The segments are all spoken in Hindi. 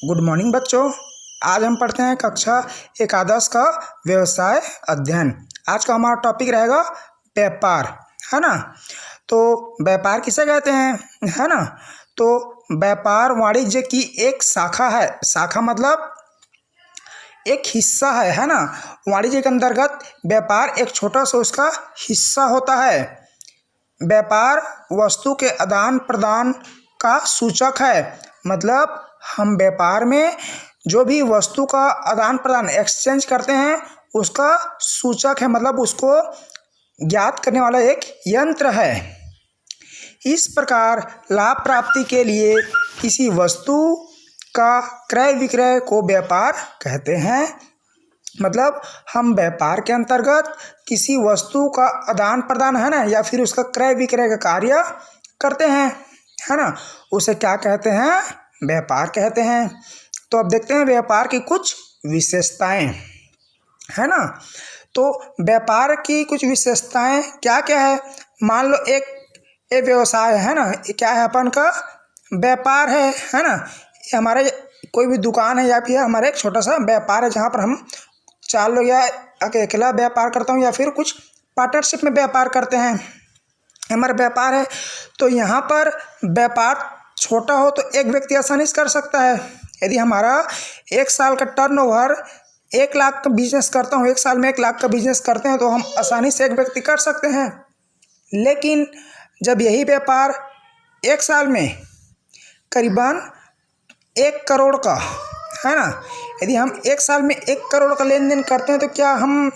गुड मॉर्निंग बच्चों। आज हम पढ़ते हैं कक्षा एकादश का व्यवसाय अध्ययन। आज का हमारा टॉपिक रहेगा व्यापार, है ना। तो व्यापार किसे कहते हैं, है ना। तो व्यापार वाणिज्य की एक शाखा है। शाखा मतलब एक हिस्सा है ना। वाणिज्य के अंतर्गत व्यापार एक छोटा सा उसका हिस्सा होता है। व्यापार वस्तु के आदान प्रदान का सूचक है। मतलब हम व्यापार में जो भी वस्तु का आदान प्रदान एक्सचेंज करते हैं उसका सूचक है, मतलब उसको ज्ञात करने वाला एक यंत्र है। इस प्रकार लाभ प्राप्ति के लिए किसी वस्तु का क्रय विक्रय को व्यापार कहते हैं। मतलब हम व्यापार के अंतर्गत किसी वस्तु का आदान प्रदान, है ना, या फिर उसका क्रय विक्रय का कार्य करते हैं, है ना, उसे क्या कहते हैं, व्यापार कहते हैं। तो अब देखते हैं व्यापार की कुछ विशेषताएं, है ना। तो व्यापार की कुछ विशेषताएं क्या क्या है। मान लो एक व्यवसाय है ना, क्या है, अपन का व्यापार है ना। ये हमारे कोई भी दुकान है या फिर हमारा एक छोटा सा व्यापार है जहाँ पर हम 4 लोग या अकेला व्यापार करता हूँ या फिर कुछ पार्टनरशिप में व्यापार करते हैं, हमारा व्यापार है। तो यहाँ पर व्यापार छोटा हो तो एक व्यक्ति आसानी से कर सकता है। यदि हमारा 1 साल का टर्नओवर 1 लाख का बिजनेस करता हूँ, 1 साल में 1 लाख का बिजनेस करते हैं तो हम आसानी से एक व्यक्ति कर सकते हैं। लेकिन जब यही व्यापार 1 साल में करीबन 1 करोड़ का, है ना, यदि हम 1 साल में 1 करोड़ का लेन देन करते हैं तो क्या हम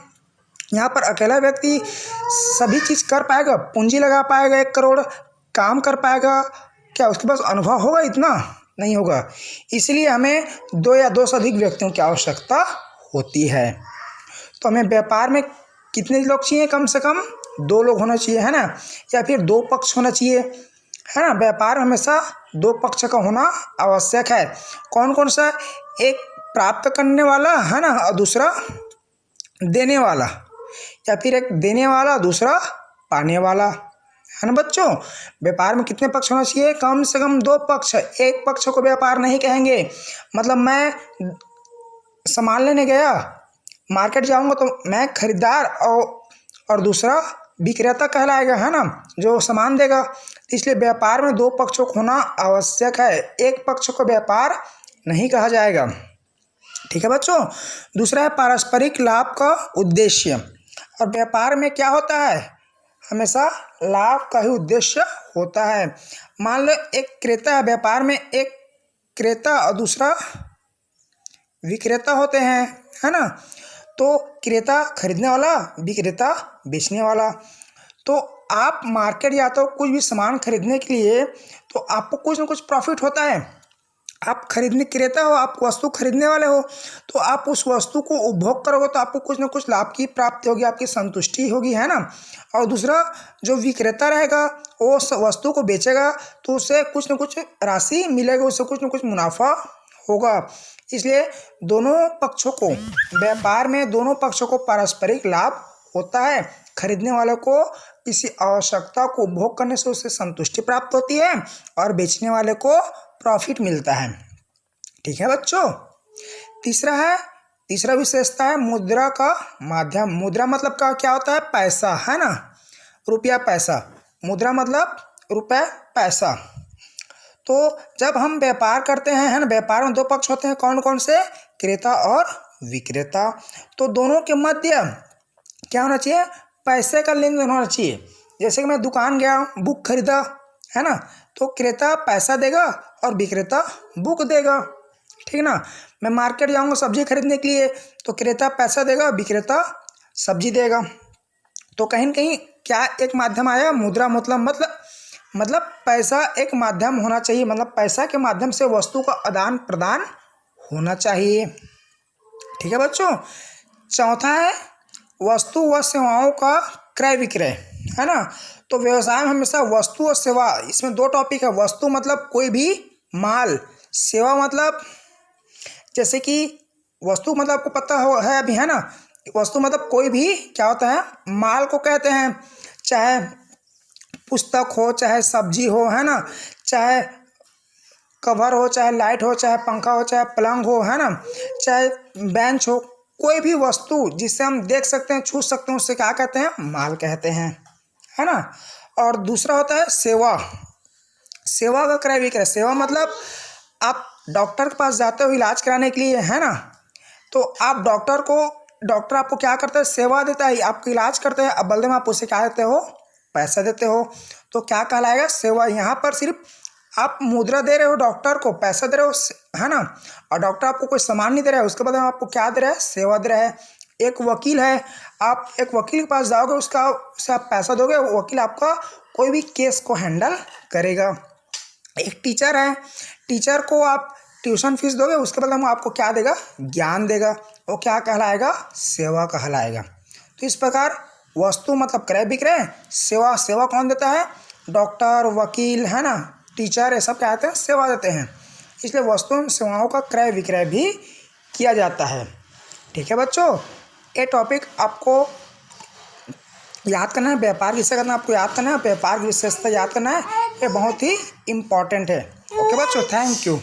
यहाँ पर अकेला व्यक्ति सभी चीज़ कर पाएगा, पूंजी लगा पाएगा, 1 करोड़ काम कर पाएगा? क्या उसके पास अनुभव होगा? इतना नहीं होगा। इसलिए हमें 2 या 2 से अधिक व्यक्तियों की आवश्यकता होती है। तो हमें व्यापार में कितने लोग चाहिए? कम से कम 2 लोग होना चाहिए, है ना, या फिर 2 पक्ष होना चाहिए, है ना। व्यापार में हमेशा 2 पक्ष का होना आवश्यक है। कौन कौन सा? एक प्राप्त करने वाला, है ना, और दूसरा देने वाला, या फिर एक देने वाला दूसरा पाने वाला, है ना। बच्चों, व्यापार में कितने पक्ष होना चाहिए? कम से कम 2 पक्ष। एक पक्ष को व्यापार नहीं कहेंगे। मतलब मैं सामान लेने गया, मार्केट जाऊंगा तो मैं खरीदार और दूसरा विक्रेता कहलाएगा, है ना, जो सामान देगा। इसलिए व्यापार में 2 पक्षों को होना आवश्यक है। एक पक्ष को व्यापार नहीं कहा जाएगा। ठीक है बच्चों। दूसरा है पारस्परिक लाभ का उद्देश्य। और व्यापार में क्या होता है? हमेशा लाभ का ही उद्देश्य होता है। मान लो एक क्रेता है, व्यापार में एक क्रेता और दूसरा विक्रेता होते हैं, है ना। तो क्रेता खरीदने वाला, विक्रेता बेचने वाला। तो आप मार्केट या तो कुछ भी सामान खरीदने के लिए तो आपको कुछ ना कुछ प्रॉफिट होता है। आप खरीदने क्रेता हो, आप वस्तु खरीदने वाले हो, तो आप उस वस्तु को उपभोग करोगे तो आपको कुछ ना कुछ लाभ की प्राप्ति होगी, आपकी संतुष्टि होगी, है ना। और दूसरा जो विक्रेता रहेगा वो वस्तु को बेचेगा तो उससे कुछ ना कुछ राशि मिलेगा, उससे कुछ ना कुछ मुनाफा होगा। इसलिए दोनों पक्षों को, व्यापार में दोनों पक्षों को पारस्परिक लाभ होता है। खरीदने वाले को किसी आवश्यकता को उपभोग करने से उससे संतुष्टि प्राप्त होती है और बेचने वाले को प्रॉफिट मिलता है। ठीक है बच्चों। तीसरा विशेषता है मुद्रा का माध्यम। मुद्रा मतलब का क्या होता है? पैसा, है ना, रुपया पैसा। मुद्रा मतलब रुपया पैसा। तो जब हम व्यापार करते हैं, है ना, व्यापार में 2 पक्ष होते हैं। कौन कौन से? क्रेता और विक्रेता। तो दोनों के मध्य क्या होना चाहिए? पैसे का लेन देन होना चाहिए। जैसे कि मैं दुकान गया, बुक खरीदा, है ना, तो क्रेता पैसा देगा और विक्रेता बुक देगा। ठीक ना। मैं मार्केट जाऊंगा सब्जी खरीदने के लिए तो क्रेता पैसा देगा, विक्रेता सब्जी देगा। तो कहीं न कहीं क्या एक माध्यम आया? मुद्रा। मतलब पैसा एक माध्यम होना चाहिए। मतलब पैसा के माध्यम से वस्तु का आदान प्रदान होना चाहिए। ठीक है बच्चों। चौथा है वस्तु व सेवाओं का क्रय विक्रय, है ना। तो व्यवसाय में हमेशा वस्तु और सेवा, इसमें 2 टॉपिक है। वस्तु मतलब कोई भी माल, सेवा मतलब जैसे कि वस्तु मतलब आपको पता है अभी, है ना। वस्तु मतलब कोई भी क्या होता है? माल को कहते हैं। चाहे पुस्तक हो, चाहे सब्जी हो, है ना, चाहे कवर हो, चाहे लाइट हो, चाहे पंखा हो, चाहे पलंग हो, है ना, चाहे बेंच हो, कोई भी वस्तु जिसे हम देख सकते हैं, छू सकते हैं, उससे क्या कहते हैं? माल कहते हैं, है ना। और दूसरा होता है सेवा। सेवा का क्रय विक्रय। सेवा मतलब आप डॉक्टर के पास जाते हो इलाज कराने के लिए, है ना, तो आप डॉक्टर आपको क्या करता है? सेवा देता है, आपको इलाज करते हैं। अब बदले में आप उसे क्या देते हो? पैसा देते हो। तो क्या कहलाएगा? सेवा। यहाँ पर सिर्फ आप मुद्रा दे रहे हो डॉक्टर को, पैसा दे रहे हो, है ना, और डॉक्टर आपको कोई सामान नहीं दे रहा है, उसके बदले में आपको क्या दे रहा है? सेवा दे रहा है। एक वकील है, आप एक वकील के पास जाओगे, उसे आप पैसा दोगे, वकील आपका कोई भी केस को हैंडल करेगा। एक टीचर है, टीचर को आप ट्यूशन फीस दोगे, उसके बदले में आपको क्या देगा? ज्ञान देगा। वो क्या कहलाएगा? सेवा कहलाएगा। तो इस प्रकार वस्तु मतलब क्रय विक्रय, सेवा। सेवा कौन देता है? डॉक्टर, वकील, है ना, टीचर, ये सब क्या कहते हैं? सेवा देते हैं। इसलिए वस्तु एवं सेवाओं का क्रय विक्रय भी किया जाता है। ठीक है बच्चों, ये टॉपिक आपको याद करना है। व्यापार किसे करना है आपको याद करना है, व्यापार की विशेषता याद करना है, ये बहुत ही इम्पॉर्टेंट है। ओके बच्चों, थैंक यू।